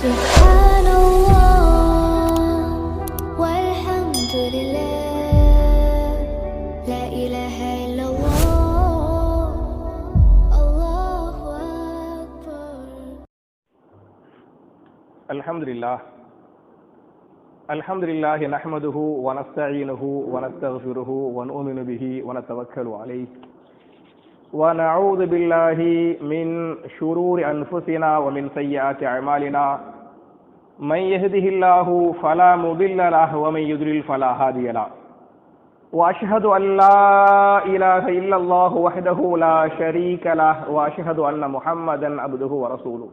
سبحان الله والحمد لله لا إله إلا الله الله أكبر. الحمد لله نحمده ونستعينه ونستغفره ونؤمن به ونتوكل عليه ونعوذ بالله من شرور أنفسنا ومن سيئات أعمالنا من يهده الله فلا مضل له ومن يضلل فلا هادي له وأشهد أن لا إله إلا الله وحده لا شريك له وأشهد أن محمدا عبده ورسوله.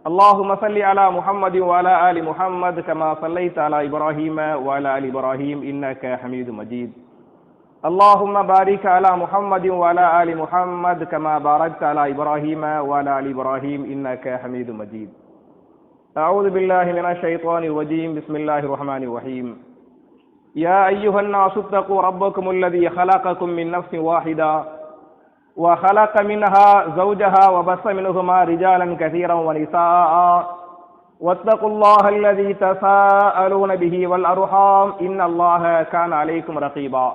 اللهم صل على محمد وعلى آل محمد كما صليت على إبراهيم وعلى آل إبراهيم إنك حميد مجيد. اللهم بارك على محمد وعلى آل محمد كما باركت على إبراهيم وعلى آل إبراهيم إنك حميد مجيد. أعوذ بالله من الشيطان الرجيم. بسم الله الرحمن الرحيم. يا أيها الناس اتقوا ربكم الذي خلقكم من نفس واحدة وخلق منها زوجها وبث منهما رجالا كثيرا ونساء واتقوا الله الذي تساءلون به والأرحام إن الله كان عليكم رقيبا.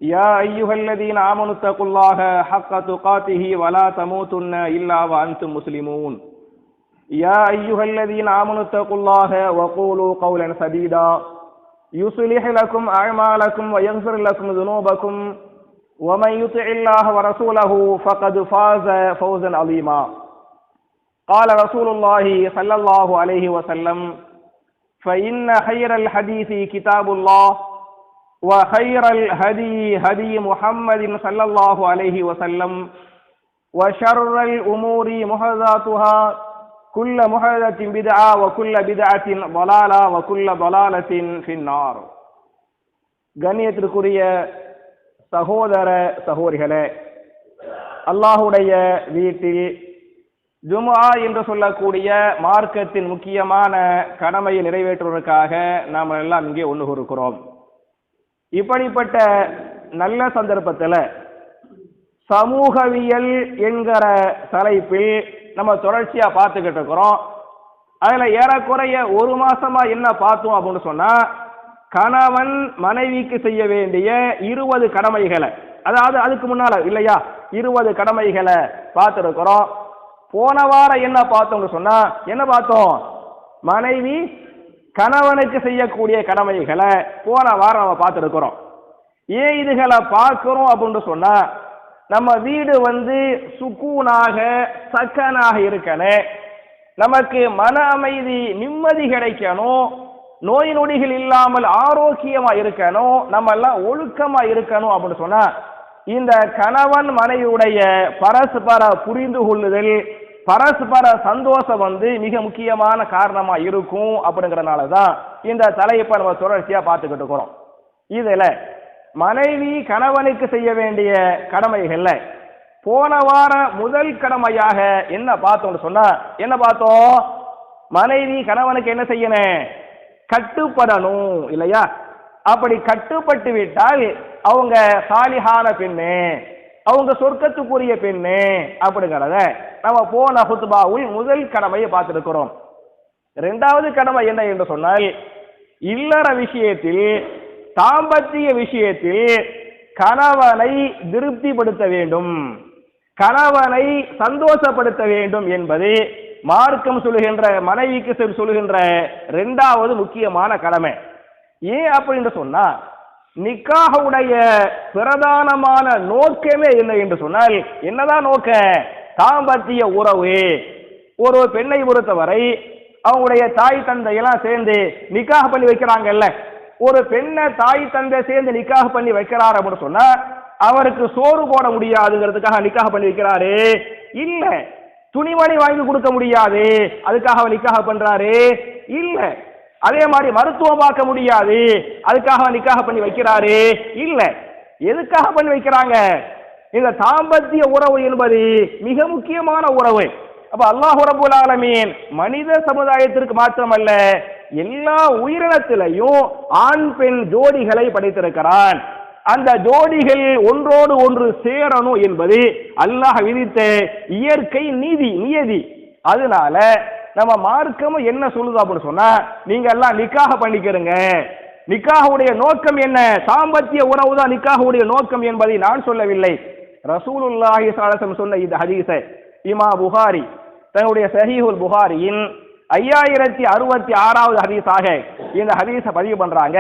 يا أيها الذين آمنوا اتقوا الله حق تقاته ولا تموتن إلا وأنتم مسلمون. يا أيها الذين آمنوا اتقوا الله وقولوا قولا سديدا يصلح لكم أعمالكم ويغفر لكم ذنوبكم ومن يطع الله ورسوله فقد فاز فوزا عظيما. قال رسول الله صلى الله عليه وسلم فإن خير الحديث كتاب الله وخير الهدي هدي محمد صلى الله عليه وسلم وشر الأمور محدثاتها كل محدثة بدعة وكل بدعة ضلالة وكل ضلالة في النار. கண்ணியத்திற்குரிய சகோதர சகோதரிகளே, அல்லாஹுடைய வீட்டில் ஜும்ஆ என்று சொல்லக்கூடிய மார்க்கத்தின் முக்கியமான கடமையை நிறைவேற்றுவதற்காக நாம் எல்லாம் இங்கே ஒன்று கூறுகிறோம். இப்படிப்பட்ட நல்ல சந்தர்ப்பத்தில் சமூகவியல் என்கிற தலைப்பில் நம்ம தொடர்ச்சியா பார்த்துக்கிட்டு இருக்கிறோம். அதுல ஏறக்குறைய ஒரு மாசமா என்ன பார்த்தோம் அப்படின்னு சொன்னா, கணவன் மனைவிக்கு செய்ய வேண்டிய 20 கடமைகளை, அதாவது அதுக்கு முன்னால இல்லையா 20 கடமைகளை பார்த்துருக்கிறோம். போன வாரம் என்ன பார்த்தோம்னு சொன்னா, என்ன பார்த்தோம்? மனைவி கணவனுக்கு செய்யக்கூடிய கடமைகளை போன வாரம் நம்ம பார்த்துருக்கிறோம். ஏன் இதுகளை பார்க்கிறோம் அப்படின்னு சொன்னா, நம்ம வீடு சுக்கூனாக சக்கனாக இருக்கணும், நமக்கு மன அமைதி நிம்மதி கிடைக்கணும், நோய் நொடிகள் இல்லாமல் ஆரோக்கியமா இருக்கணும், நம்ம எல்லாம் ஒழுக்கமா இருக்கணும் அப்படின்னு சொன்னா, இந்த கணவன் மனைவியுடைய பரஸ்பர புரிந்து கொள்ளுதல், பரஸ்பர சந்தோஷம் மிக முக்கியமான காரணமா இருக்கும். அப்படிங்கறதுனால தான் இந்த தலைப்பை நம்ம தொடர்ச்சியா பார்த்துக்கிட்டு இருக்கிறோம். இதுல மனைவி கணவனுக்கு செய்ய வேண்டிய கடமைகள்ல போன வாரம் முதல் கடமையாக என்ன பார்த்தோம்னு சொன்னா, என்ன பார்த்தோம்? மனைவி கணவனுக்கு என்ன செய்யணும்? கட்டுப்படணும் இல்லையா? அப்படி கட்டுப்பட்டு விட்டால் அவங்க சாலிஹான பெண்ணு, அவங்க சொர்க்கத்துக்குரிய பெண்ணு அப்படிங்கிறத நம்ம போன ஹுத்பாவில் முதல் கடமையை பார்த்திருக்கிறோம். இரண்டாவது கடமை என்ன என்று சொன்னால், இல்லற விஷயத்தில், தாம்பத்திய விஷயத்தில் கணவனை திருப்திப்படுத்த வேண்டும், கணவனை சந்தோஷப்படுத்த வேண்டும் என்பது மார்க்கம் சொல்லுகின்ற, மனைவிக்கு சொல்லுகின்ற இரண்டாவது முக்கியமான கடமை. ஏன் அப்படின்னு சொன்னா, நிக்காஹுடைய பிரதானமான நோக்கமே என்ன என்று சொன்னால், என்னதான் நோக்கம்? தாம்பத்திய உறவு. ஒரு பெண்ணை பொறுத்தவரை அவங்களுடைய தாய் தந்தையெல்லாம் சேர்ந்து நிக்காஹ் பண்ணி வைக்கிறாங்கல்ல, ஒரு பெண்ணை தாய் தந்தை சேர்ந்து நிக்காஹ் பண்ணி வைக்கிறார் அப்படின்னு சொன்னா, அவருக்கு சோறு போட முடியாதுங்கிறதுக்காக நிக்காஹ் பண்ணி வைக்கிறாரு இல்ல, துணிமணி வாங்கி கொடுக்க முடியாது அதுக்காக நிக்காஹ் பண்றாரு இல்ல, அதே மாதிரி மருத்துவம் பார்க்க முடியாது அதுக்காக நிக்காஹ் பண்ணி வைக்கிறாரு இல்ல. எதுக்காக பண்ணி வைக்கிறாங்க? இந்த தாம்பத்திய உறவு என்பது மிக முக்கியமான உறவு. அப்ப அல்லாஹ் ரப்பல் ஆலமீன் மனித சமுதாயத்திற்கு மாத்திரமல்ல எல்லா உயிரினத்திலையும் ஆண் பெண் ஜோடிகளை படைத்திருக்கிறான். அந்த ஜோடிகள் ஒன்றோடு ஒன்று சேரணும் என்பது அல்லாஹ் விதித்த இயற்கை நியதி. அதனால நம்ம மார்க்கமும் என்ன சொல்லுது அப்படின்னு சொன்னா, நீங்க எல்லாம் நிக்காக பண்ணிக்கிறங்க. நிக்காஹுடைய நோக்கம் என்ன? தாம்பத்திய உறவு தான் நிக்காஹுடைய நோக்கம் என்பதை நான் சொல்லவில்லை. ரசூலுல்லாஹி ஸல்லல்லாஹு அலைஹி வஸல்லம் சொன்ன இந்த ஹதீஸை இமாம் புகாரி தன்னுடைய ஸஹீஹுல் புகாரியின் 5066வது ஹதீஸாக இந்த ஹதீஸை பதிவு பண்றாங்க.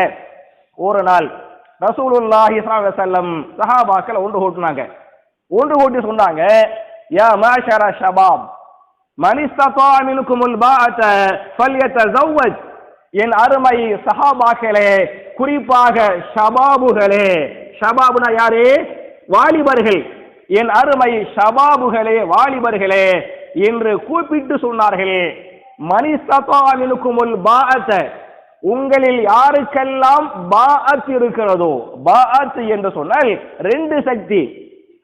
ஒரு நாள் ரசூலுல்லாஹி ஸல்லல்லாஹு அலைஹி வஸல்லம் சஹாபாக்கள் ஒன்று கூட்டினாங்க. ஒன்று கூட்டி சொன்னாங்க, யா மாஷர ஷபாப் மன் இஸ்ததா மின்குமுல் பாஅத ஃபல்யதஸவ்வஜ். என் அருமை சஹாபாக்களே, குறிப்பாக ஷபாபுகளே, ஷபாபுனா யாரு? வாலிபர்கள். என் அருமை ஷபாபுகளே, வாலிபர்களே என்று கூப்பிட்டு சொன்னார்கள். மன் இஸ்ததா மின்குமுல் பாஅத, உங்களில் யாருக்கெல்லாம் பாஅத் இருக்கிறதோ, பாஅத் என்று சொன்னால் ரெண்டு சக்தி.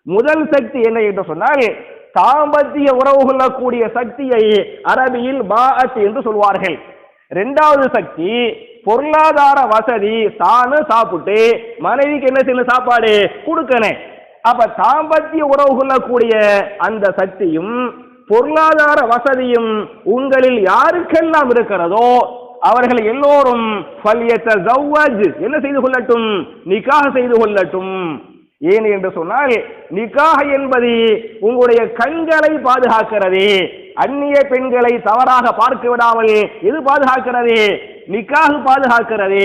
முதல் சக்தி என்ன என்று சொன்னால் தாம்பத்திய உறவு கொள்ளக்கூடிய சக்தியை அரபியில் பாஅத் என்று சொல்வார்கள். இரண்டாவது சக்தி பொருளாதார வசதி, தானு சாப்பிட்டு மனைவிக்கு என்ன செய்யணும், சாப்பாடு கொடுக்கணும். அப்ப தாம்பத்திய உறவு கொள்ளக்கூடிய அந்த சக்தியும் பொருளாதார வசதியும் உங்களில் யாருக்கெல்லாம் இருக்கிறதோ அவர்கள் எல்லோரும் என்ன செய்து கொள்ளட்டும், நிக்காஹ் செய்து கொள்ளட்டும். ஏன் என்று சொன்னால் நிக்காஹ் என்பது உங்களுடைய கண்களை பாதுகாக்கிறது. அந்நிய பெண்களை தவறாக பார்க்க விடாமல் எது பாதுகாக்கிறது? நிக்காஹ் பாதுகாக்கிறது.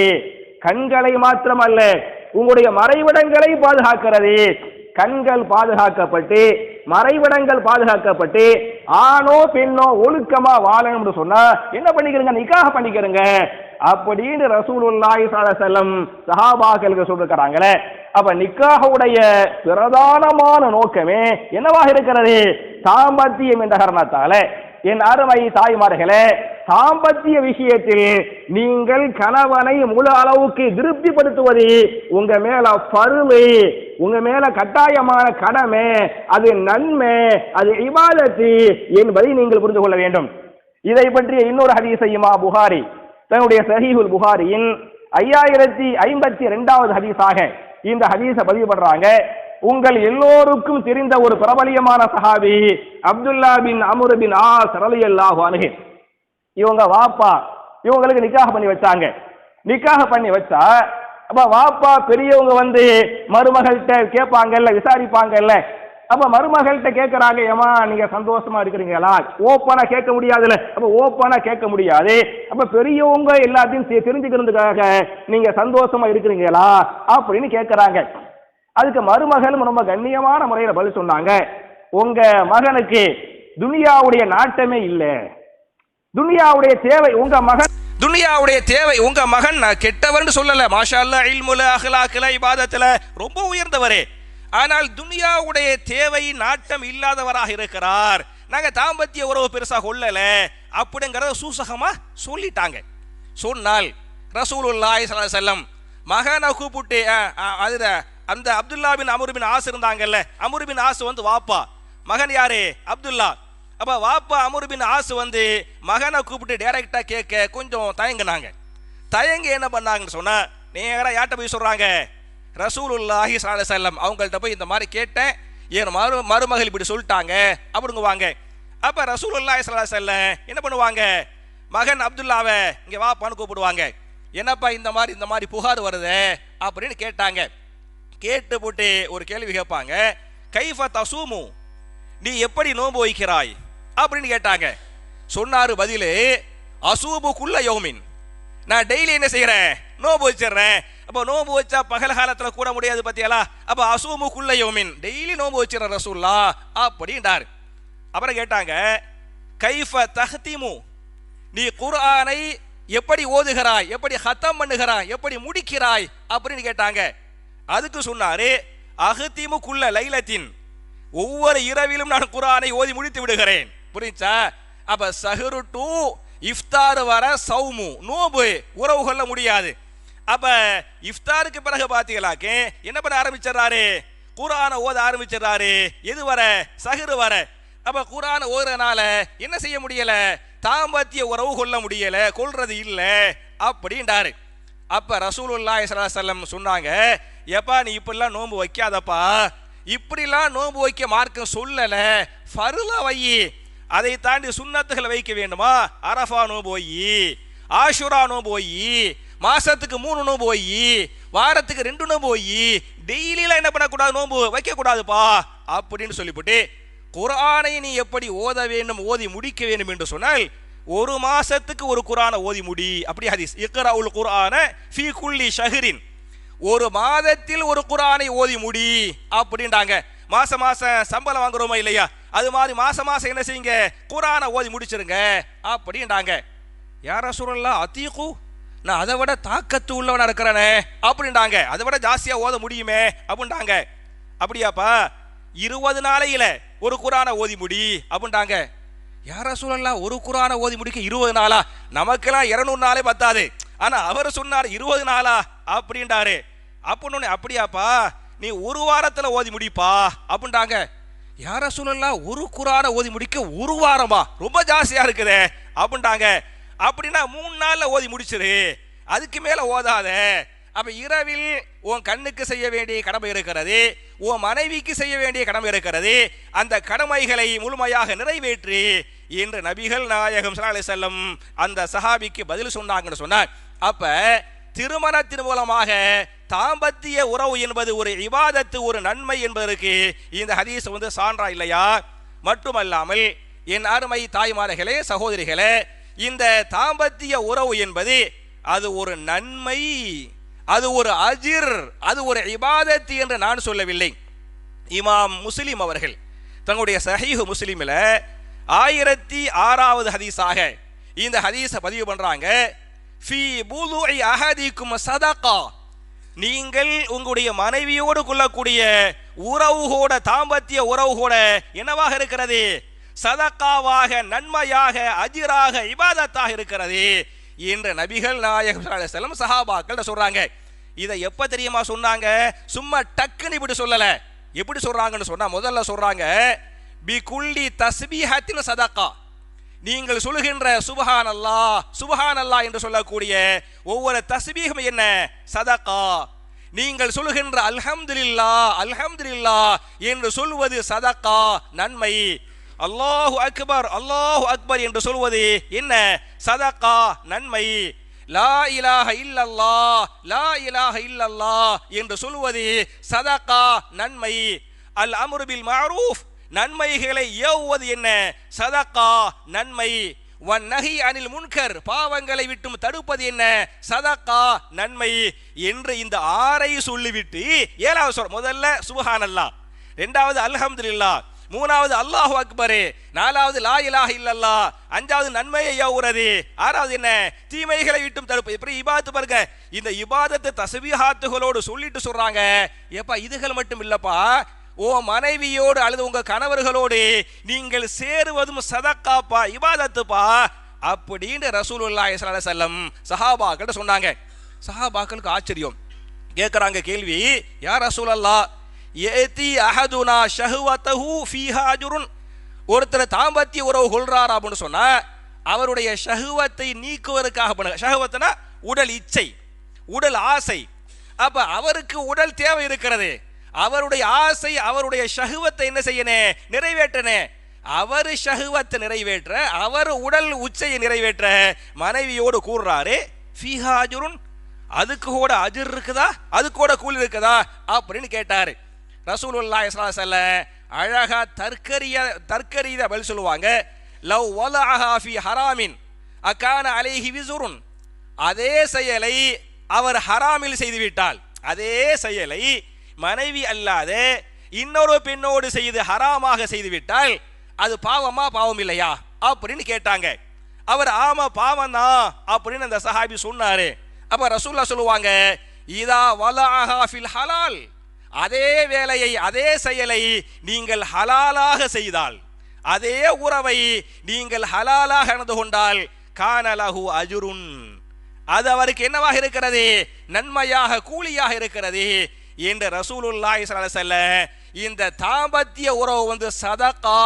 கண்களை மாத்திரமல்ல, உங்களுடைய மறைவிடங்களை பாதுகாக்கிறது. கண்கள் பாதுகாக்கப்பட்டு மறைவிடங்கள் பாதுகாக்கப்பட்டு ஆணோ பெண்ணோ ஒழுக்கமா வாழணும்னு சொன்னா என்ன பண்ணிக்கிறங்க? நிக்காஹ் பண்ணிக்கிறங்க அப்படின்னு ரசூலுல்லாஹி ஸல்லல்லாஹு அலைஹி வஸல்லம் சஹாபாக்களுக்கு சொல்லிருக்காங்களே. அப்ப நிக்காஹுடைய பிரதானமான நோக்கமே என்னவாக இருக்கிறது? தாம்பத்தியம் என்ற காரணத்தால என் அருமை தாய்மார்களே, தாம்பத்திய விஷயத்தில் நீங்கள் கணவனை முழு அளவுக்கு திருப்திப்படுத்துவது உங்க மேல பருவு, உங்க மேல கட்டாயமான கடமை, அது நன்மை, அது இபாதத்து என்பதை நீங்கள் புரிந்து கொள்ள வேண்டும். இதை பற்றிய இன்னொரு ஹதீஸை இமாம் புகாரி தன்னுடைய ஸஹீஹுல் புகாரியின் 5052வது ஹதீஸாக இந்த ஹதீஸை பதிவு பண்றாங்க. உங்கள் எல்லோருக்கும் தெரிந்த ஒரு பிரபலியமான சஹாபி அப்துல்லா பின் அம்ர் பின் ஆஸ் ரலியல்லாஹு அன்ஹு. இவங்க வாப்பா இவங்களுக்கு நிக்காஹ் பண்ணி வச்சாங்க. நிக்காஹ் பண்ணி வச்சா அப்ப வாப்பா பெரியவங்க வந்து மருமகள்கிட்ட கேட்பாங்கல்ல, விசாரிப்பாங்கல்ல. அப்ப மருமகள்கிட்ட கேட்கறாங்க, ஏமா நீங்க சந்தோஷமா இருக்கிறீங்களா? ஓப்பனா கேட்க முடியாதுல்ல. அப்ப ஓப்பனா கேட்க முடியாது. அப்ப பெரியவங்க எல்லாத்தையும் தெரிஞ்சுக்கிறதுக்காக நீங்க சந்தோஷமா இருக்கிறீங்களா அப்படின்னு கேட்கறாங்க. அதுக்கு மருமகள் ரொம்ப கண்ணியமான முறையில் பதில் சொன்னாங்க, உங்க மகனுக்கு துனியாவுடைய நாட்டமே இல்லை, துனியாவுடைய தேவை உங்க மகன், துனியாவுடைய தேவை உங்க மகன் கெட்டவர்னு சொல்லல, மாஷா அல்லாஹ் இல்முல அஹ்லாக்ல இபாதத்துல ரொம்ப உயர்ந்தவரே, ஆனால் துனியாவுடைய தேவை நாட்டம் இல்லாதவராக இருக்கிறார். நாங்க தாம்பத்திய உறவு பெருசா கொள்ளல அப்படிங்கறத சூசகமா சொல்லிட்டாங்க. சொன்னால் ரசூலுல்லாஹி ஸல்லல்லாஹு அலைஹி வஸல்லம் மகனை கூப்பிட்டு அதுல அந்த அப்துல்லா பின் அம்ர் பின் ஆஸ் இருந்தாங்கல்ல, அம்ர் பின் ஆஸ் வந்து வாப்பா, மகன் யாரு? அப்துல்லா. அப்ப வாப்பா அம்ர் பின் ஆஸ் வந்து மகனை கூப்பிட்டு டைரக்டா கேட்க கொஞ்சம் தயங்கினாங்க. தயங்கி என்ன பண்ணாங்கன்னு சொன்னா நேரா யார்கிட்ட போய் சொல்றாங்க? ரசூலுல்லாஹி ஸல்லல்லாஹு அலைஹி வஸல்லம் அவங்கள்ட்ட போய் இந்த மாதிரி கேட்டேன், என் மருமகள் இப்படி சொல்லிட்டாங்க அப்படிங்குவாங்க. அப்ப ரசூலுல்லாஹி ஸல்லல்லாஹு அலைஹி வஸல்லம் என்ன பண்ணுவாங்க? மகன் அப்துல்லாவை இங்க வாப்பான்னு கூப்பிடுவாங்க. என்னப்பா இந்த மாதிரி புகார் வருது அப்படின்னு கேட்டாங்க. கேட்டு போட்டு ஒரு கேள்வி கேட்பாங்க, கைஃப தசூமு, நீ எப்படி நோன்பு வைக்கிறாய் அப்படின்னு கேட்டாங்க. சொன்னாரு பதிலு, அசூபுக்குள்ள யௌமின், நான் டெய்லி என்ன செய்யறேன்? நோன்பு வச்சிடறேன். அப்ப நோன்பு வச்சா பகல் காலத்துல கூட முடியாது பத்தியாலா. அப்ப அசூமுக்குள்ள யௌமின், டெய்லி நோன்பு வச்சிடற ரசூல்லா அப்படின்றாரு. அப்புறம் கேட்டாங்க, கைஃப தஹ்திமு, நீ குர்ஆனை எப்படி ஓதுகிறாய், எப்படி ஹத்தம் பண்ணுகிறாய், எப்படி முடிக்கிறாய் அப்படின்னு கேட்டாங்க. அதுக்கு சொன்னாரு, அஹ்திமுக்குள்ள லைலத்தின், ஒவ்வொரு இரவிலும் நான் குர்ஆனை ஓதி முடித்து விடுகிறேன். புரிஞ்சா? அப்ப சஹரு டு இஃப்தார் வர சௌமு, நோபு உறவு கொள்ள முடியாது. அப்ப இஃப்தாருக்கு பிறகு பாத்தீங்களாக்கே என்ன பண்ண ஆரம்பிச்சிடறாரு? குர்ஆனை ஓத ஆரம்பிச்சிடறாரு. எது வர? சஹரு வர. அப்ப குர்ஆனை ஓதுறதுனால என்ன செய்ய முடியல? தாம்பத்திய உறவு கொள்ள முடியல, கொள்றது இல்ல அப்படின்றாரு. அப்ப ரசூலுல்லாஹி ஸல்லல்லாஹு அலைஹி வஸல்லம் சொன்னாங்க, எப்பா நீ இப்படிலாம் நோன்பு வைக்காதப்பா, இப்படிலாம் நோன்பு வைக்க மார்க்கம் சொல்லல, ஃபர்லா வை. அதை தாண்டி சுன்னத்துகளை வைக்க வேண்டுமா? அரஃபா நோன்பு போய், ஆஷுரா நோன்பு போய், மாசத்துக்கு 3 நோன்பு போய், வாரத்துக்கு 2 நோன்பு போய், டெய்லியெல்லாம் என்ன பண்ணக்கூடாது? நோன்பு வைக்கக்கூடாதுப்பா அப்படின்னு சொல்லிவிட்டு குர்ஆனை நீ எப்படி ஓத வேண்டும், ஓதி முடிக்க வேண்டும் என்று சொன்னால் 1 மாசத்துக்கு ஒரு குர்ஆனை ஓதி முடி. அப்படி ஹதீஸ். இக்ராஉல் குர்ஆன ஃபீ குல்லி ஷஹ்ரின், 1 மாதத்தில் ஒரு குர்ஆனை ஓதி முடி அப்படின்றாங்க. மாசம் சம்பளம் வாங்குறோமா இல்லையா, அது மாதிரி மாசம் என்ன செய்யுங்க, குர்ஆனை ஓதி முடிச்சிருங்க அப்படின்றாங்க. யா ரசூலல்லாஹ் அதீகு, நான் அதை விட தாக்கத்து உள்ளவனா இருக்கிறேனே அப்படின்றாங்க. அதை விட ஜாஸ்தியா ஓத முடியுமே அப்படின்றாங்க. அப்படியாப்பா, 20 நாளையில ஒரு குர்ஆனை ஓதி முடி அப்படின்றாங்க. யா ரசூலல்லாஹ் ஒரு குர்ஆனை ஓதி முடிக்க 20 நாளா? நமக்கெல்லாம் 200 நாளே பத்தாது. ஆனா அவர் சொன்னார் 20 நாளா அப்படின்றாரு. அப்படின்னு அப்படியாப்பா, நீ 1 வாரத்துல ஓதி முடிப்பா அப்படின்றாங்க. யா ரசூலல்லாஹ் ஒரு குர்ஆனை ஓதி முடிக்க 1 வாரமா? ரொம்ப ஜாஸ்தியா இருக்குதே அப்படின்றாங்க. அப்படின்னா 3 நாள்ல ஓதி முடிச்சிரு, அதுக்கு மேல ஓதாத. அப்ப இரவில் உன் கண்ணுக்கு செய்ய வேண்டிய கடமை இருக்கிறது, உன் மனைவிக்கு செய்ய வேண்டிய கடமை இருக்கிறது, அந்த கடமைகளை முழுமையாக நிறைவேற்று என்று நபிகள் நாயகம் ஸல்லல்லாஹு அலைஹி வஸல்லம் அந்த சஹாபிக்கு பதில் சொன்னாங்கன்னு சொன்னார். அப்ப திருமணத்தின் மூலமாக தாம்பத்திய உறவு என்பது ஒரு இபாதத்து, ஒரு நன்மை என்பதற்கு இந்த ஹதீஸ் சான்றா இல்லையா? மட்டுமல்லாமல் என் அருமை தாய்மார்களே, சகோதரிகளே, இந்த தாம்பத்திய உறவு என்பது அது ஒரு நன்மை, அது ஒரு அஜிர், அது ஒரு இபாதத்து என்று நான் சொல்லவில்லை. இமாம் முஸ்லிம் அவர்கள் தங்களுடைய சஹீஹ் முஸ்லிமில் 1006வது ஹதீஸாக இந்த ஹதீஸை பதிவு பண்றாங்க. ஃபீ புதுஇ அஹதிக்கும் சதகா, நீங்கள் உங்களுடைய மனைவியோடு கொள்ளக்கூடிய உறவுகோட, தாம்பத்திய உறவுகோட என்னவாக இருக்கிறது? சதகாவாக, நன்மையாக, அஜிராக, இபாதத்தாக இருக்கிறது என்று நபிகள் நாயகம் ஸல்லல்லாஹு அலைஹி வஸல்லம் சஹாபாக்கள் சொல்றாங்க. இதை எப்ப தெரியுமா சொன்னாங்க? சும்மா டக்குன்னு இப்படி சொல்லல. எப்படி சொல்றாங்கன்னு சொன்னா, முதல்ல சொல்றாங்க பி குல்லி தஸ்பீஹத்தின் சதகா, நீங்கள் சொல்லுகின்ற சுப்ஹானல்லாஹ், சுப்ஹானல்லாஹ் என்று சொல்லக்கூடிய ஒவ்வொரு தஸ்பீஹும் என்ன? சதகா. நீங்கள் சொல்லுகின்ற அல்ஹம்துலில்லாஹ், அல்ஹம்துலில்லாஹ் என்று சொல்வது சதகா, நன்மை. அல்லாஹு அக்பர், அல்லாஹு அக்பர் என்று சொல்வது என்ன? சதகா, நன்மை. லா இலாஹ இல்லல்லாஹ், லா இலாஹ இல்லல்லாஹ் என்று சொல்வது சதகா, நன்மை. அல் அம்ரு பில் மஅரூஃப், நன்மைகளை ஏவுவது என்ன? சதகா, நன்மை. வன் நஹி அனில் முன்கர், பாவங்களை விட்டும் தடுப்பது என்ன? சதகா, நன்மை என்று இந்த 6ஐ சொல்லிவிட்டு 7வது சொல்ற. முதல்ல சுப்ஹானல்லாஹ், 2வது அல்ஹம்துலில்லாஹ், 3வது அல்லாஹு அக்பர், 4வது லா இலாஹ இல்லல்லாஹ், 5வது நன்மையை ஏவுறது, 6வது என்ன? தீமைகளை விட்டும் தடுப்பு. இப்படி இபாதத்து பாருங்க. இந்த இபாதத்தை தஸ்பீஹாத்துகளோடு சொல்லிட்டு சொல்றாங்க, ஏப்பா இதுகள் மட்டும் இல்லப்பா, ஓ மனைவியோடு அல்லது உங்க கணவர்களோடு நீங்கள் சேருவதும் சதக்காப்பா, இபாதத்துப்பா அப்படின்னு ரசூலுல்லாஹி ஸல்லல்லாஹு அலைஹி வஸல்லம் சஹாபாக்கள் சொன்னாங்க. சஹாபாக்களுக்கு ஆச்சரியம். கேட்கறாங்க கேள்வி, யா ரசூலல்லாஹ், யதி அஹதுனா ஷஹ்வதஹு ஃபீஹா அஜ்ருன், ஒருத்தர் தாம்பத்திய உறவு கொள்றார் அப்படின்னு சொன்னா அவருடைய ஷஹ்வத்தை நீக்குவதற்காக பண்ணுங்க. ஷஹ்வத்னா உடல் இச்சை, உடல் ஆசை. அப்ப அவருக்கு உடல் தேவை இருக்கிறது, அவருடைய ஆசை, அவருடைய ஷஹ்வத்தை என்ன செய்யணும்? நிறைவேற்றனே. அவர் ஷஹ்வத்தை நிறைவேற்ற, அவர் உடல் உச்சையை நிறைவேற்ற மனைவியோடு கூறுறாரு. ஃபீஹா அஜ்ருன், அதுக்கு கூட அஜர் இருக்குதா, அதுக்கு கூட கூலி இருக்குதா அப்படின்னு கேட்டாரு. ரசூலுல்லாஹி ஸல்லல்லாஹு அலைஹி வஸல்லம் அழகா தர்க்கரீத பதில் சொல்லுவாங்க. லவ் வலஅஹா ஃபீ ஹராமின் அகான அலைஹி விஸ்ருன், அதே செயலை அவர் ஹராமில் செய்துவிட்டால், அதே செயலை மனைவி அல்லாத இன்னொரு பெண்ணோடு செய்து ஹராமாக செய்துவிட்டால் அது பாவமா, பாவம் இல்லையா அப்படின்னு கேட்டாங்க. அவர் ஆமா பாவம் தான் அப்படின்னு அந்த சஹாபி சொன்னாரு. அப்ப ரசூலுல்லாஹ் சொல்லுவாங்க, இதா வலஅஹா ஃபில் ஹலால், அதே வேலையை, அதே செயலை நீங்கள் ஹலாலாக செய்தால், அதே உறவை நீங்கள் ஹலாலாக நடந்து கொண்டால் கானலஹு அஜ்ருன், அது அவருக்கு என்னவாக இருக்கிறது? நன்மையாக, கூலியாக இருக்கிறது என்று ரசூலுல்லாஹி ஸல்லல்லாஹு அலைஹி வஸல்லம் இந்த தாம்பத்திய உறவு சதகா,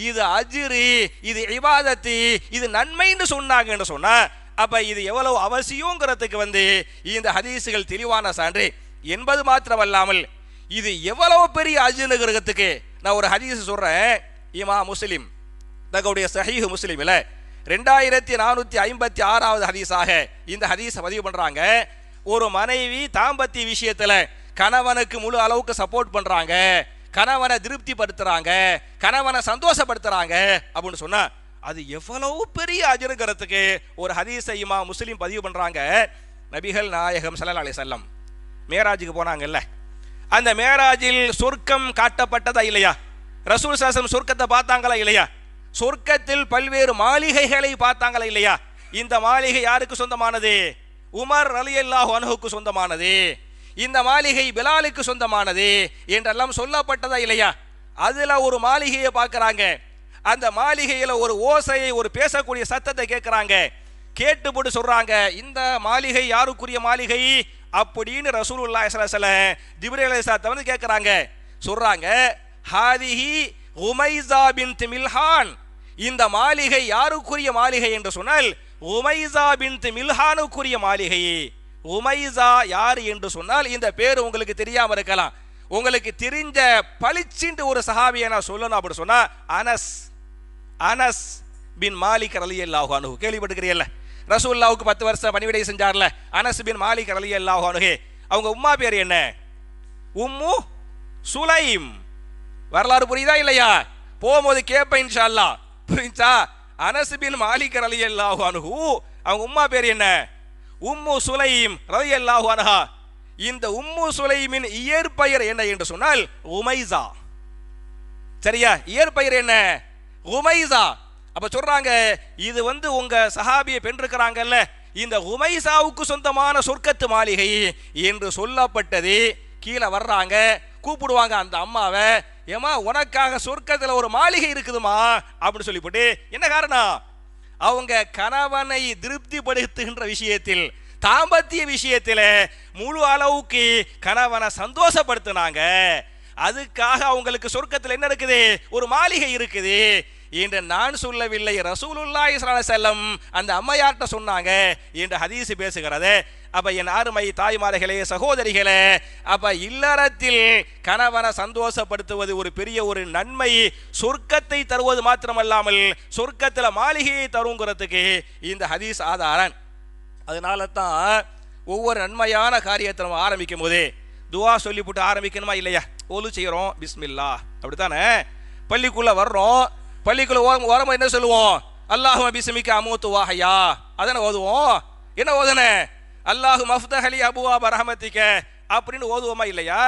இது அஜ்ரு, இது இபாதத்து, இது நன்மைன்னு சொன்னாங்கன்னு சொன்னா, அப்ப இது எவ்வளவு அவசியங்கிறதுக்கு இந்த ஹதீஸுகள் தெளிவான சான்று என்பது மாத்திரமல்லாமல் இது எவ்வளவு பெரிய அஜ்ருங்கிறதுக்கு நான் ஒரு ஹதீஸ் சொல்றேன். இமாம் முஸ்லிம் தங்களுடைய சஹீஹ் முஸ்லிமில் 2456வது ஹதீஸாக இந்த ஹதீஸை பதிவு பண்றாங்க. ஒரு மனைவி தாம்பத்திய விஷயத்துல கணவனுக்கு முழு அளவுக்கு சப்போர்ட் பண்றாங்க, கணவனை திருப்திப்படுத்துறாங்க, கணவனை சந்தோஷப்படுத்துறாங்க அப்படின்னு சொன்னா அது எவ்வளவு பெரிய அஜருங்கிறதுக்கு ஒரு ஹதீஸை இமாம் முஸ்லிம் பதிவு பண்றாங்க. நபிகள் நாயகம் ஸல்லல்லாஹு அலைஹி வஸல்லம் மேராஜுக்கு போனாங்கல்ல, அந்த மேராஜில் சொர்க்கம் காட்டப்பட்டதா இல்லையா? ரசூல் ஸல்லல்லாஹு அலைஹி வஸல்லம் சொர்க்கத்தை பார்த்தாங்களா இல்லையா? சொர்க்கத்தில் பல்வேறு மாளிகைகளை பார்த்தாங்களா இல்லையா? இந்த மாளிகை யாருக்கு சொந்தமானது? உமர் ரலியல்லாஹு அன்ஹுக்கு சொந்தமானது. இந்த மாளிகை பிலாலுக்கு சொந்தமானது என்றெல்லாம் சொல்லப்பட்டதா இல்லையா? அதுல ஒரு மாளிகையை பார்க்கறாங்க. அந்த மாளிகையில ஒரு ஓசையை, ஒரு பேசக்கூடிய சத்தத்தை கேட்கறாங்க. கேட்டுப்பட்டு சொல்றாங்க, இந்த மாளிகை யாருக்குரிய மாளிகை அப்படின்னு ரசூலுல்லாஹி ஸல்லல்லாஹு அலைஹி வஸல்லம் ஜிப்ரீல் அலைஹிஸ்ஸலாத்தை வந்து கேட்கறாங்க. சொல்றாங்க, ஹாதிஹி உமைஸா பின்த் மில்ஹான், இந்த மாளிகை யாருக்குரிய மாளிகை என்று சொன்னால் உமைஸா பின்த் மில்ஹானுக்குரிய மாளிகை. உமைஸா யார் என்று சொன்னால் இந்த பேர் உங்களுக்கு தெரியாம இருக்கலாம். உங்களுக்கு தெரிஞ்ச பளிச்சிண்டு ஒரு சஹாபியை நான் சொல்லணும் அப்படி சொன்னா அனஸ் பின் மாலிக் ரலியல்லாஹு அன்ஹு. கேள்விப்பட்டிருக்கிறீல்ல? ரசூலுல்லாஹ்வுக்கு 10 வருஷம் பணிவிடை செஞ்சார்ல அனஸ் பின் மாலிக் ரலியல்லாஹு அன்ஹு. அவங்க உம்மா பேர் என்ன? உம்மு சுலைம். வரலாறு புரியுதா இல்லையா? போகும்போது கேட்பேன் இன்ஷா அல்லாஹ். புரிஞ்சா? அனஸ் பின் மாலிக் ரலியல்லாஹு அன்ஹு அவங்க உம்மா பேர் என்ன? உம்மு சுலைம் ரலியல்லாஹு அன்ஹா. இந்த உம்மு சுலைமின் இயற்பெயர் என்ன என்று சொன்னால் உமைஸா. சரியா? இயற்பெயர் என்ன? உமைஸா. அப்ப சொல்றாங்க, இது வந்து உங்க சஹாபிய பெண் இருக்கிறாங்கல்ல, இந்த உமைஸாவுக்கு சொந்தமான சொர்க்கத்து மாளிகை என்று சொல்லப்பட்டது. கீழே வர்றாங்க, கூப்பிடுவாங்க அந்த அம்மாவை, ஏமா உனக்காக சொர்க்கத்துல ஒரு மாளிகை இருக்குதுமா அப்படின்னு சொல்லிவிட்டு, என்ன காரணம்? அவங்க கணவனை திருப்திப்படுத்துகின்ற விஷயத்தில், தாம்பத்திய விஷயத்தில் முழு அளவுக்கு கணவனை சந்தோஷப்படுத்தினாங்க. அதுக்காக அவங்களுக்கு சொர்க்கத்தில் என்ன இருக்குது? ஒரு மாளிகை இருக்குது என்று நான் சொல்லவில்லை, ரசூலுல்லாஹி ஸல்லல்லாஹு அலைஹி வஸல்லம் அந்த அம்மையார்ட்ட சொன்னாங்க என்று ஹதீஸ் பேசுகிறது. அப்ப என் அருமை தாய்மார்களே, சகோதரிகளே, அப்ப இல்லறத்தில் கணவனை சந்தோஷப்படுத்துவது ஒரு பெரிய ஒரு நன்மை. சொர்க்கத்தை தருவது மாத்திரமல்லாமல் சொர்க்கத்தில் மாளிகையை தருங்கிறதுக்கு இந்த ஹதீஸ் ஆதாரம். அதனால தான் ஒவ்வொரு நன்மையான காரியத்தை நம்ம ஆரம்பிக்கும் போது துவா சொல்லிவிட்டு ஆரம்பிக்கணுமா இல்லையா? ஒலு செய்கிறோம், பிஸ்மில்லா, அப்படித்தானே? பள்ளிக்குள்ள வர்றோம், பள்ளிக்குள்ள ஓரமாக என்ன சொல்லுவோம்? அல்லாஹும்ம பிஸ்மிக அமூத்து வஹயா, அதானே ஓதுவோம். என்ன ஓதுனே? அல்லாஹு மஃப்தஹ் லி அபுவாப ரஹ்மத்திக அப்படின்னு ஓதுவோமா இல்லையா?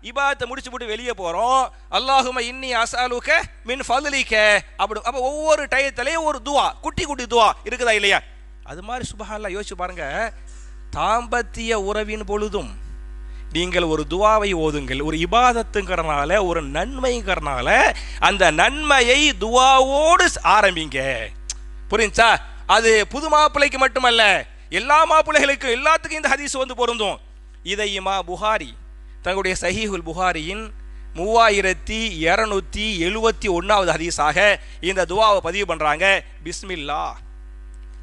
இபாதத்தை முடிச்சு போட்டு வெளியே போறோம், அல்லாஹும்ம இன்னி அஸ்அலுக மின் ஃபضலிக அப்படி. அப்ப ஒவ்வொரு டயத்திலையும் ஒரு துவா, குட்டி குட்டி துவா இருக்குதா இல்லையா? அது மாதிரி சுப்ஹானல்லாஹ் யோசிச்சு பாருங்க. தாம்பத்திய உறவின் பொழுதும் நீங்கள் ஒரு துவாவை ஓதுங்கள். ஒரு இபாதத்துங்கிறனால, ஒரு நன்மைங்கிறனால அந்த நன்மையை துவாவோடு ஆரம்பிங்க. புரிஞ்சா? அது புது மாப்பிள்ளைக்கு மட்டுமல்ல, எல்லா மாப்பிள்ளைகளுக்கும், எல்லாத்துக்கும் இந்த ஹதீஸ் வந்து பொருந்தும். இதை இமாம் புகாரி தங்களுடைய சஹீஹுல் புகாரியின் 3271வது ஹதீஸாக இந்த துவாவை பதிவு பண்றாங்க. பிஸ்மில்லா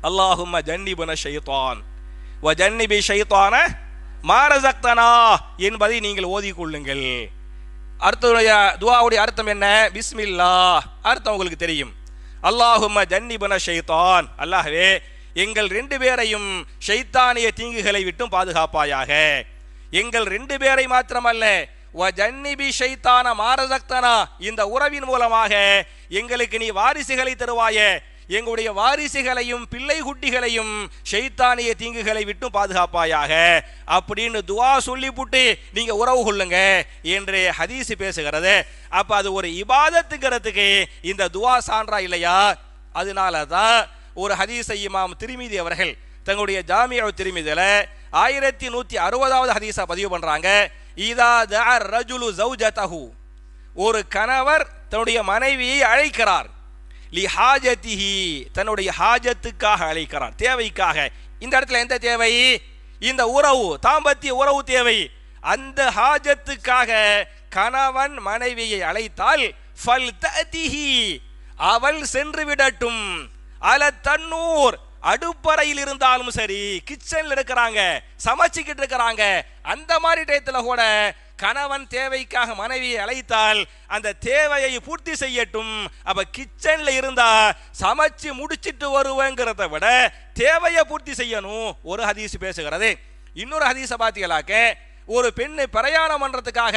அல்லாஹும்ம ஜன்னிபுன ஷைத்தான் வ ஜன்னிபி ஷைத்தான மா ரஸக்தனா என்பதை நீங்கள் ஓதிக்கொள்ளுங்கள். அர்த்தமுடைய துவாவுடைய அர்த்தம் என்ன? பிஸ்மில்லா. அர்த்தம் உங்களுக்கு தெரியும். அல்லாஹும்ம ஜன்னிபுன ஷைத்தான், அல்லாஹ்வே எங்கள் 2 பேரையும் ஷைத்தானிய தீங்குகளை விட்டும் பாதுகாப்பாயாக. எங்கள் 2 பேரை மாத்திரமல்ல, வ ஜன்னிபி ஷைத்தான மா ரஸக்தனா, இந்த உறவின் மூலமாக எங்களுக்கு நீ வாரிசுகளை தருவாய, எங்களுடைய வாரிசுகளையும் பிள்ளை குட்டிகளையும் ஷைத்தானிய தீங்குகளை விட்டும் பாதுகாப்பாயாக அப்படின்னு துவா சொல்லிவிட்டு நீங்க உறவு கொள்ளுங்க என்று ஹதீஸ் பேசுகிறது. அப்ப அது ஒரு இபாதத்துங்கிறதுக்கு இந்த துவா சான்றா இல்லையா? அதனால தான் ஒரு ஹதீஸை இமாம் திர்மிதி அவர்கள் தங்களுடைய ஜாமிஉ திர்மிதில 1160வது ஹதீஸா பதிவு பண்றாங்க. இதா தஅ ரஜுலு ஜௌஜதஹு, ஒரு கணவர் தன்னுடைய மனைவியை அழைக்கிறார், லி ஹாஜத்திஹி, தன்னுடைய ஹாஜத்துக்காக அழைக்கிறார், தேவைக்காக. இந்த இடத்துல எந்த தேவை? இந்த உறவு, தாம்பத்திய உறவு தேவை. அந்த ஹாஜத்துக்காக கணவன் மனைவியை அழைத்தால் ஃபல் தஅதிஹி, அவள் சென்று விடட்டும். அல தன்னூர், அடுப்பறையில் இருந்தாலும் சரி, கிச்சன்ல இருக்கிறாங்க, சமைச்சுக்கிட்டு இருக்கிறாங்க, அந்த மாதிரி டயத்துல கூட கணவன் தேவைக்காக மனைவியை அழைத்தால் அந்த தேவையை பூர்த்தி செய்யட்டும். அப்ப கிச்சன்ல இருந்தா சமைச்சு முடிச்சிட்டு வருவேங்கிறத விட தேவையை பூர்த்தி செய்யணும் ஒரு ஹதீஸ் பேசுகிறது. இன்னொரு ஹதீஸை பார்த்தீங்களாக்க, ஒரு பெண்ணு பிரயாணம் பண்றதுக்காக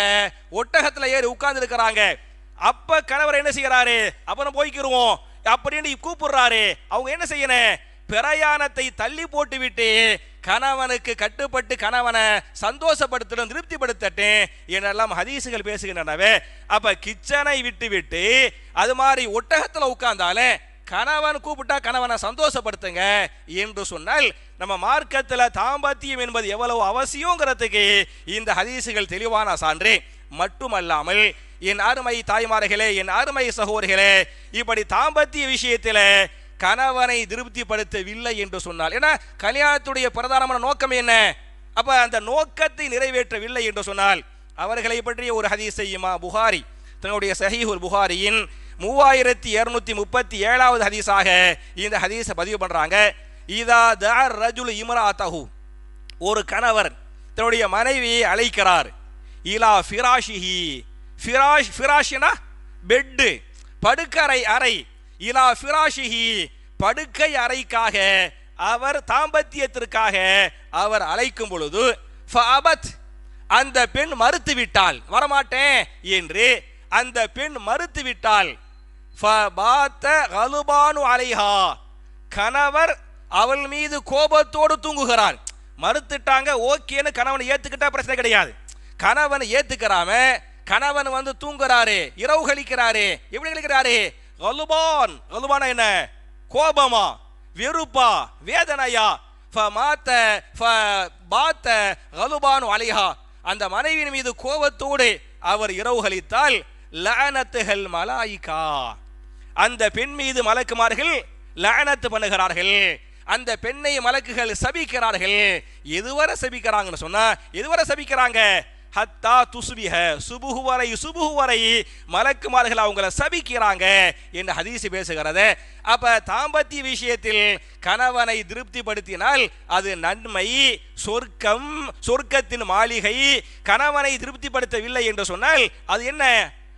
ஒட்டகத்துல ஏறி உட்கார்ந்து இருக்கிறாங்க. அப்ப கணவர் என்ன செய்யறாரு, அப்புறம் போய்க்கிருவோம் அப்படின்னு கூப்பிடுறாரு. அவங்க என்ன செய்யணும், பிரயாணத்தை தள்ளி போட்டு விட்டு கணவனுக்கு கட்டுப்பட்டு கணவனை சந்தோஷப்படுத்தணும், திருப்திப்படுத்தட்டு என்றெல்லாம் ஹதீசுகள் பேசுகின்றனவே. அப்ப கிச்சனை விட்டு விட்டு அது மாதிரி ஒட்டகத்துல உட்கார்ந்தாலே கணவன் கூப்பிட்டா கணவனை சந்தோஷப்படுத்துங்க என்று சொன்னால் நம்ம மார்க்கத்தில் தாம்பத்தியம் என்பது எவ்வளவு அவசியங்கிறதுக்கு இந்த ஹதீசுகள் தெளிவான சான்று. மட்டுமல்லாமல் என் அருமை தாய்மார்களே, என் அருமை சகோதரிகளே, இப்படி தாம்பத்திய விஷயத்தில் கணவனை திருப்திப்படுத்தவில்லை என்று சொன்னால், ஏன்னா கல்யாணத்துடைய பிரதானமான நோக்கம் என்ன, அப்ப அந்த நோக்கத்தை நிறைவேற்றவில்லை என்று சொன்னால் அவர்களை பற்றிய ஒரு ஹதீஸை இமாம் புகாரி தன்னுடைய சஹீஹுல் புகாரியின் 3237வது ஹதீஸாக இந்த ஹதீஸை பதிவு பண்றாங்க. இதா தஅர் ரஜுல் இம்ராஅத்தஹு, ஒரு கணவர் தன்னுடைய மனைவியை அழைக்கிறார். இலா ஃபிராஷிஹி, ஃபிராஷ்னா பெட், படுக்கறை அறை. இலா ஃபிராஷிஹி, படுக்கை அறைக்காக அவர் தாம்பத்தியத்திற்காக அவர் அழைக்கும் பொழுது ஃபஅபத், அந்த பெண் மறுத்து விட்டால், வரமாட்டேன் என்று அந்த பெண் மறுத்து விட்டால், ஃபபாத கலுபானு அலைஹா, கணவர் அவள் மீது கோபத்தோடு தூங்குகிறார். மறுத்துட்டாங்க, ஓகேன்னு கணவன் ஏத்துக்கிட்டா பிரச்சனை கிடையாது. கணவன் ஏத்துக்கிறாம கணவன் வந்து தூங்குறாரு, இரவு கழிக்கிறாரு. எப்படி கழிக்கிறாரு, கலுபான், கலுபான என்ன, கோபமா, வெறுப்பா, வேதனையா. ஃபமாத ஃபபாத கலுபானு அலைஹா, அந்த மனைவியின் மீது கோபத்தோடு அவர் இரவு கழித்தால் லஅனத்துஹல் மலாயிகா, அந்த பெண் மீது மலக்குமார்கள் லஅனத் பண்ணுகிறார்கள். அந்த பெண்ணை மலக்குகள் சபிக்கிறார்கள். எதுவரை சபிக்கிறாங்கன்னு சொன்னா, எதுவரை சபிக்கிறாங்க, ஹத்தா துஸ்பிஹ, சுபுஹு வரை, சுபுஹு வரை மலக்குமார்கள் அவங்கள சபிக்கிறாங்க என்று ஹதீஸ் பேசுகிறது. அப்ப தாம்பத்திய விஷயத்தில் கணவனை திருப்திப்படுத்தினால் அது நன்மை, சொர்க்கம், சொர்க்கத்தின் மாளிகை. கணவனை திருப்திப்படுத்தவில்லை என்று சொன்னால் அது என்ன,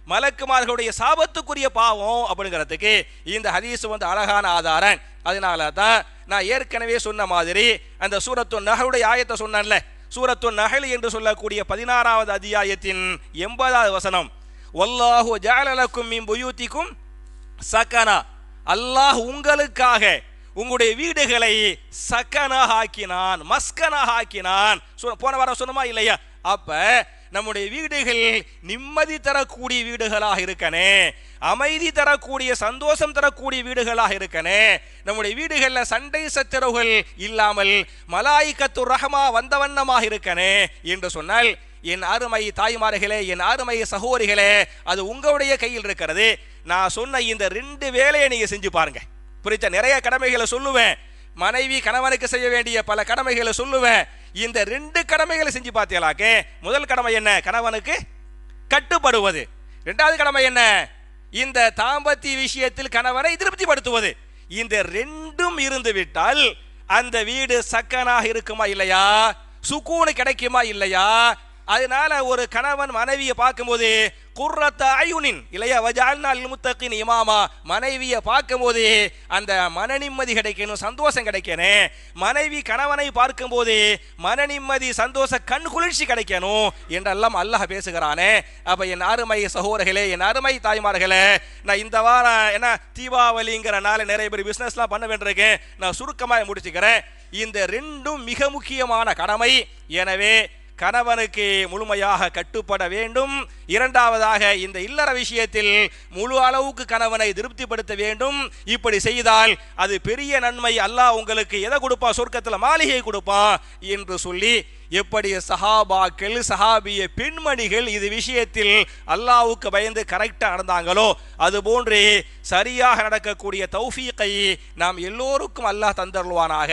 மலக்குமார்களுடைய சாபத்துக்குரிய பாவம் அப்படிங்கிறதுக்கு இந்த ஹதீஸ் வந்து அழகான ஆதாரம். அதனால தான் நான் ஏற்கனவே சொன்ன மாதிரி அந்த சூரத்து நஹலுடைய ஆயத்தை சொன்னேன்ல, சூரத்து நஹல் என்று சொல்லக்கூடிய 16வது அத்தியாயத்தின் 80வது வசனம், வல்லாஹு ஜஅல லக்கும் மின் புயூதிக்கும் சகனா, அல்லாஹ் உங்களுக்காக உங்களுடைய வீடுகளை சக்கனாக ஆக்கினான், மஸ்கனாக ஆக்கினான். போன வாரம் சொன்னமா இல்லையா? அப்ப நம்முடைய வீடுகள் நிம்மதி தரக்கூடிய வீடுகளாக இருக்கனே, அமைதி தரக்கூடிய, சந்தோஷம் தரக்கூடிய வீடுகளாக இருக்கனே. நம்முடைய வீடுகளில் சண்டை சச்சரவுகள் இல்லாமல் மலாயிகத்து ரஹ்மா வந்த வண்ணமாக இருக்கனே என்று சொன்னால், என் அருமை தாய்மார்களே, என் அருமை சகோதரிகளே, அது உங்களுடைய கையில் இருக்கிறது. நான் சொன்ன இந்த 2 வேலையை நீங்க செஞ்சு பாருங்க. புரிச்ச, நிறைய கடமைகளை சொல்லுவேன், மனைவி கணவனுக்கு செய்ய வேண்டிய பல கடமைகளை சொல்லுவேன். இந்த 2 கடமைகளை செஞ்சு பார்த்தீங்களாக்க, முதல் கடமை என்ன, கணவனுக்கு கட்டுப்படுவது. 2வது கடமை என்ன, இந்த தாம்பத்திய விஷயத்தில் கணவனை திருப்திப்படுத்துவது. இந்த 2ம் இருந்து விட்டால் அந்த வீடு சக்கனாக இருக்குமா இல்லையா, சுக்கூனு கிடைக்குமா இல்லையா? அதனால ஒரு கணவன் மனைவியை பார்க்கும்போது குர்ரத்த அயுனின் இல்லையா, வஜஅல்னா லில் முத்தகின் இமாமா, மனைவியை பார்க்கும்போது அந்த மன நிம்மதி கிடைக்கணும், சந்தோஷம் கிடைக்கணும். மனைவி கணவனை பார்க்கும்போது மன நிம்மதி, சந்தோஷ, கண் குளிர்ச்சி கிடைக்கணும் என்றெல்லாம் அல்லாஹ் பேசுகிறானே. அப்ப என் அருமை சகோதரர்களே, என் அருமை தாய்மார்களே, நான் இந்த வாரம் என்ன தீபாவளிங்கிற நாள் நிறைய பேர் பிசினஸ்லாம் பண்ண வேண்டியிருக்கேன். நான் சுருக்கமாக முடிச்சுக்கிறேன். இந்த 2ம் மிக முக்கியமான கடமை. எனவே கணவனுக்கு முழுமையாக கட்டுப்பட வேண்டும். 2வதாக இந்த இல்லற விஷயத்தில் முழு அளவுக்கு கணவனை திருப்திப்படுத்த வேண்டும். இப்படி செய்தால் அது பெரிய நன்மை. அல்லாஹ் உங்களுக்கு எதை கொடுப்பான், சொர்க்கத்தில் மாளிகை கொடுப்பான் என்று சொல்லி, எப்படி சஹாபாக்கள், சஹாபிய பெண்மணிகள் இது விஷயத்தில் அல்லாஹ்வுக்கு பயந்து கரெக்டாக நடந்தாங்களோ அதுபோன்று சரியாக நடக்கக்கூடிய தௌஃபீகை நாம் எல்லோருக்கும் அல்லாஹ் தந்தருள்வானாக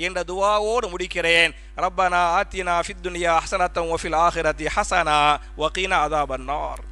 என்ற துஆவோடு முடிக்கிறேன். ரப்பனா ஆத்தினா ஃபித் துன்யா ஹஸனத்தன் வ ஃபில் ஆখিরাতি ஹஸனா வ கீனா அஸாபன் நார்.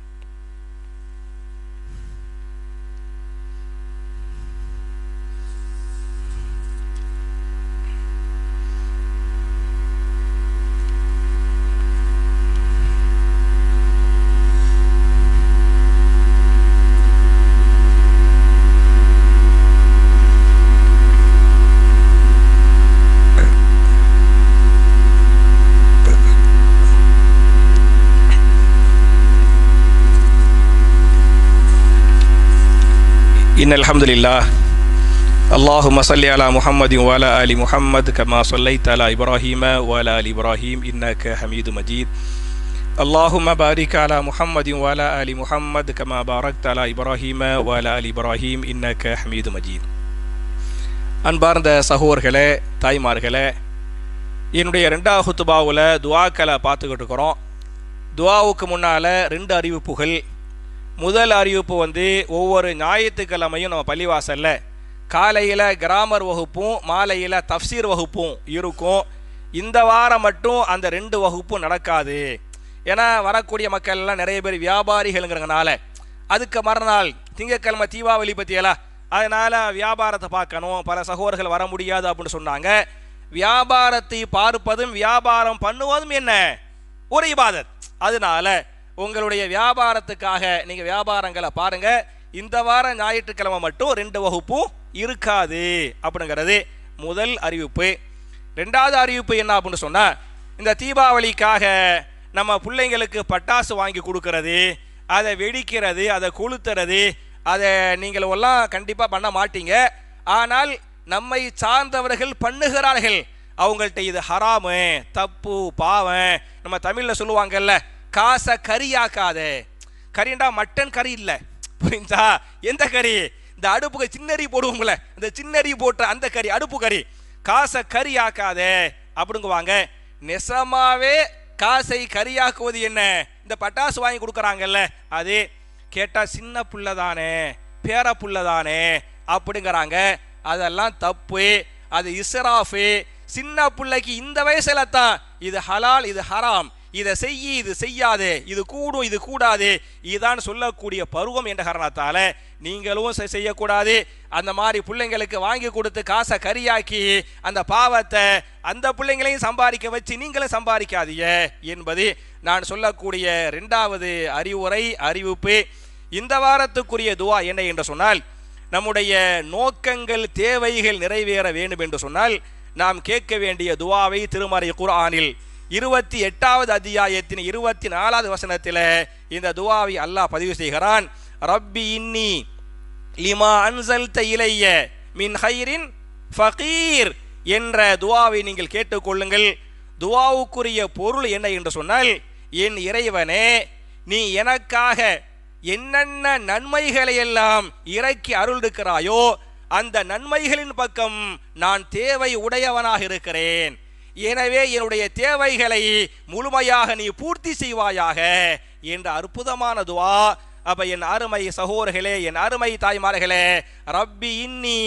إن الحمد لله اللهم صل على محمد وعلى آل محمد كما صليت على إبراهيم وعلى آل إبراهيم إنك حميد مجيد اللهم بارك على محمد وعلى آل محمد كما باركت على إبراهيم وعلى آل إبراهيم إنك حميد مجيد. அன்பார்ந்த சகோதரர்களே, தாய்மார்களே, என்னுடைய 2வது ஹுத்பாவில் துஆக்களை பார்த்துக்கிட்டு இருக்கிறோம். துஆவுக்கு முன்னால் 2 அறிவிப்புகள். முதல் அறிவிப்பு ஒவ்வொரு ஞாயிற்றுக்கிழமையும் நம்ம பள்ளிவாசலில் காலையில் கிராமர் வகுப்பும் மாலையில் தஃப்சீர் வகுப்பும் இருக்கும். இந்த வாரம் மட்டும் அந்த 2 வகுப்பும் நடக்காது. ஏன்னா வரக்கூடிய மக்கள் எல்லாம் நிறைய பேர் வியாபாரிகள்ங்கிறதுனால அதுக்கு மறுநாள் திங்கட்கிழமை தீபாவளி பற்றியெல்லாம் அதனால் வியாபாரத்தை பார்க்கணும், பல சகோதரர்கள் வர முடியாது அப்படின்னு சொன்னாங்க. வியாபாரத்தை பார்ப்பதும் வியாபாரம் பண்ணுவதும் என்ன ஒரு இபாதத். அதனால உங்களுடைய வியாபாரத்துக்காக நீங்கள் வியாபாரங்களை பாருங்கள். இந்த வாரம் ஞாயிற்றுக்கிழமை மட்டும் 2 வகுப்பும் இருக்காது அப்படிங்கிறது முதல் அறிவிப்பு. 2வது அறிவிப்பு என்ன அப்படின்னு சொன்னால், இந்த தீபாவளிக்காக நம்ம பிள்ளைங்களுக்கு பட்டாசு வாங்கி கொடுக்கறது, அதை வெடிக்கிறது, அதை கொளுத்துறது, அதை நீங்கள் எல்லாம் கண்டிப்பாக பண்ண மாட்டீங்க. ஆனால் நம்மை சார்ந்தவர்கள் பண்ணுகிறார்கள். அவங்கள்ட்ட இது ஹராமு, தப்பு, பாவம். நம்ம தமிழில் சொல்லுவாங்கல்ல, காசை கறியாக்காத. கறிண்டா மட்டன் கறி இல்லை, புரிஞ்சா? எந்த கறி? இந்த அடுப்புக்கு சின்னரி போடுவோம்ல, இந்த சின்னரி போட்ட அந்த கறி, அடுப்பு கறி. காசை கறியாக்காத அப்படிங்குவாங்க. நெசமாவே காசை கறியாக்குவது என்ன? இந்த பட்டாசு வாங்கி கொடுக்குறாங்கல்ல, அது கேட்டால் சின்ன புள்ள தானே, பேர புள்ள தானே அப்படிங்கிறாங்க. அதெல்லாம் தப்பு, அது இஸ்ராஃபு. சின்ன பிள்ளைக்கு இந்த வயசுல தான் இது ஹலால், இது ஹராம், இதை செய்யி, இது செய்யாது, இது கூடும், இது கூடாது, இதுதான் சொல்லக்கூடிய பருவம் என்ற காரணத்தால் நீங்களும் செய்யக்கூடாது. அந்த மாதிரி பிள்ளைங்களுக்கு வாங்கி கொடுத்து காசை கறியாக்கி அந்த பாவத்தை அந்த பிள்ளைங்களையும் சம்பாதிக்க வச்சு நீங்களும் சம்பாதிக்காதீங்க என்பது நான் சொல்லக்கூடிய 2வது அறிவிப்பு. இந்த வாரத்துக்குரிய துஆ என்ன என்று சொன்னால், நம்முடைய நோக்கங்கள், தேவைகள் நிறைவேற வேண்டும் என்று சொன்னால் நாம் கேட்க வேண்டிய துஆவை திருமறை குர்ஆனில் 28வது அத்தியாயத்தின் 24வது வசனத்தில் இந்த துஆவை அல்லாஹ் பதிவு செய்கிறான். ரப்பி இன்னி லிமா அன்சல்த இலைய மின் ஹைரின் ஃபகீர் என்ற துஆவை நீங்கள் கேட்டுக்கொள்ளுங்கள். துஆவுக்குரிய பொருள் என்ன என்று சொன்னால், என் இறைவனே, நீ எனக்காக என்னென்ன நன்மைகளை எல்லாம் இறக்கி அருள்கிறாயோ அந்த நன்மைகளின் பக்கம் நான் தேவை உடையவனாக இருக்கிறேன். எனவே என்னுடைய தேவைகளை முழுமையாக நீ பூர்த்தி செய்வாயாக என்ற அற்புதமான துஆ. அப்ப என் அருமை சகோதரர்களே, என் அருமை தாய்மார்களே, ரப்பி இன்னி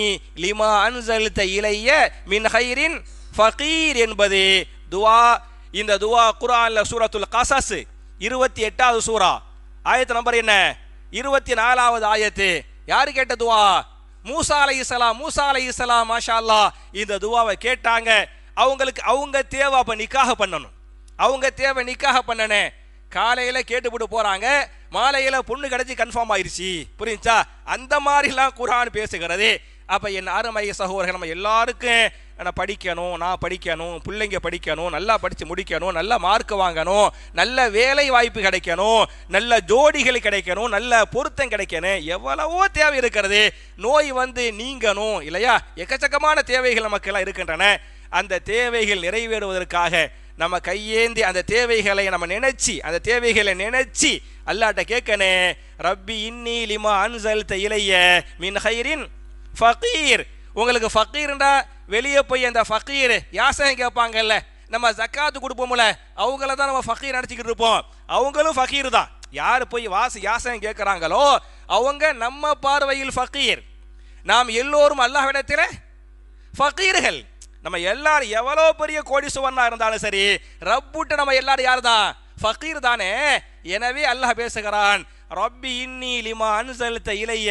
லிமா அன்சல்த இலைய மின் ஹைரின் ஃபகீர் என்பது துஆ. இந்த துஆ குர்ஆன்ல சூரத்துல் கஸஸ் 28வது சூரா, ஆயத்து நம்பர் என்ன? 24வது ஆயத்து. யாரு கேட்ட துஆ? மூசா அலைஹிஸ்ஸலாம். மாஷா அல்லாஹ், இந்த துஆவை கேட்டாங்க. அவங்களுக்கு அவங்க தேவை அப்ப நிக்காஹ பண்ணணும். அவங்க தேவை நிக்காஹ பண்ணனே. காலையில கேட்டுவிட்டு போறாங்க, மாலையில பொண்ணு கிடைச்சி கன்ஃபார்ம் ஆயிருச்சு, புரிஞ்சா? அந்த மாதிரிலாம் குர்ஆன் பேசுகிறது. அப்ப என் அருமை சகோதரர்கள், நம்ம எல்லாருக்கும் நான் படிக்கணும், பிள்ளைங்க படிக்கணும், நல்லா படிச்சு முடிக்கணும், நல்ல மார்க் வாங்கணும், நல்ல வேலை வாய்ப்பு கிடைக்கணும், நல்ல ஜோடிகள் கிடைக்கணும், நல்ல பொருத்தம் கிடைக்கணும், எவ்வளவோ தேவை இருக்கிறது. நோய் நீங்கணும் இல்லையா? எக்கச்சக்கமான தேவைகள் நமக்கு எல்லாம் இருக்கின்றன. அந்த தேவைகள் நிறைவேறுவதற்காக நம்ம கையேந்தி அந்த தேவைகளை நம்ம நினைச்சு அல்லாஹ்ட்ட கேட்கனே. ரப்பி இன்னி லிமா அன்சல்த இலைய மின் ஹைரின் ஃபகீர். உங்களுக்கு ஃபகீர்ண்டா வெளியே போய் அந்த ஃபகீர் யாசகம் கேட்பாங்கல்ல, நம்ம ஜக்காத்து கொடுப்போம்ல, அவங்கள தான் நம்ம ஃபகீர் நினச்சிக்கிட்டு இருப்போம். அவங்களும் ஃபகீர் தான். யார் போய் யாசகம் கேட்குறாங்களோ அவங்க நம்ம பார்வையில் ஃபகீர். நாம் எல்லோரும் அல்லாஹ்விடத்தில் ஃபகீர்கள். நம்ம எல்லாரும் எவ்வளோ பெரிய கோடீஸ்வரனா இருந்தாலும் சரி, ரப்புட்ட நம்ம எல்லாரும் யார் தான்? ஃபகீர் தானே. எனவே அல்லாஹ் பேசுகிறான், ரப்பி இன்னி லிமா அன்சல்த இலைய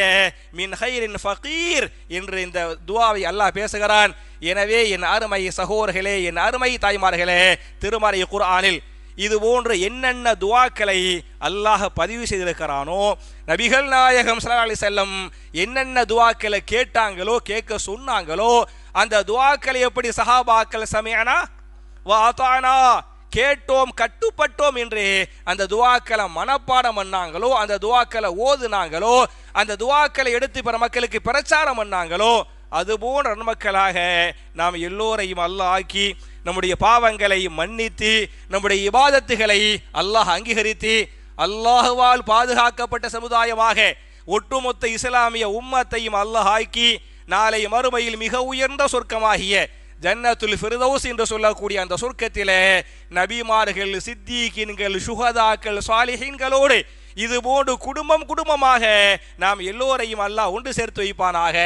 மின் ஹைரின் ஃபகீர் என்று இந்த துஆவை அல்லாஹ் பேசுகிறான். எனவே என் அருமை சகோதரர்களே, என் அருமை தாய்மார்களே, திருமறை குர்ஆனில் இது போன்ற என்னென்ன துஆக்களை அல்லாஹ் பதிவு செய்திருக்கிறானோ, நபிகள் நாயகம் ஸல்லல்லாஹு அலைஹி வஸல்லம் என்னென்ன துஆக்களை கேட்டாங்களோ, கேட்க சொன்னாங்களோ, அந்த துஆக்களை எப்படி சஹாபாக்கள் சமிஅனா வ அதானா கேட்டோம் கட்டுப்பட்டோம் என்று அந்த துவாக்களை மனப்பாடம் பண்ணாங்களோ, அந்த துவாக்களை ஓதுனாங்களோ, அந்த துவாக்களை எடுத்து பிற மக்களுக்கு பிரச்சாரம் பண்ணாங்களோ, அதுபோன்ற நன்மக்களாக நாம் எல்லோரையும் அல்லாஹ் ஆக்கி நம்முடைய பாவங்களை மன்னித்து நம்முடைய இபாதத்துகளை அல்லாஹ் அங்கீகரித்து அல்லாஹுவால் பாதுகாக்கப்பட்ட சமுதாயமாக ஒட்டுமொத்த இஸ்லாமிய உம்மத்தையும் அல்லாஹ் ஆக்கி நாளை மறுமையில் மிக உயர்ந்த சொர்க்கமாகிய ஜன்னத்துல் ஃபிர்தௌஸ் என்று சொல்லக்கூடிய அந்த சொர்க்கத்திலே நபிமார்கள், சித்தீகீன்கள், சுஹதாக்கள், சாலிஹீன்களோடு இது போன்று குடும்பமாக நாம் எல்லோரையும் அல்லாஹ் ஒன்று சேர்த்து வைப்பானாக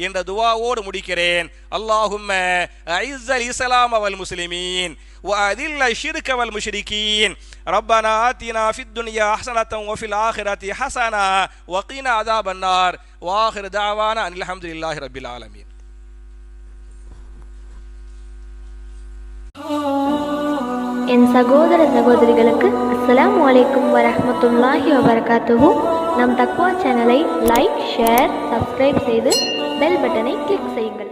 என்ற துவாவோடு முடிக்கிறேன். அல்லாஹும்ம அஇஸ்ஸல் இஸ்லாம வல் முஸ்லிமீன் وأذل الشرك والمشركين ربنا آتنا في الدنيا حسنة وفي الآخرة حسنة وقنا عذاب النار وآخر دعوانا أن الحمد لله رب العالمين. என் சகோதர சகோதரிகளுக்கு அஸ்ஸலாமு அலைக்கும் வரஹ்மத்துல்லாஹி வபரகாத்துஹு. நம் தக்வா சேனலை லைக், ஷேர், சப்ஸ்கிரைப் செய்து பெல் பட்டனை கிளிக் செய்யுங்கள்.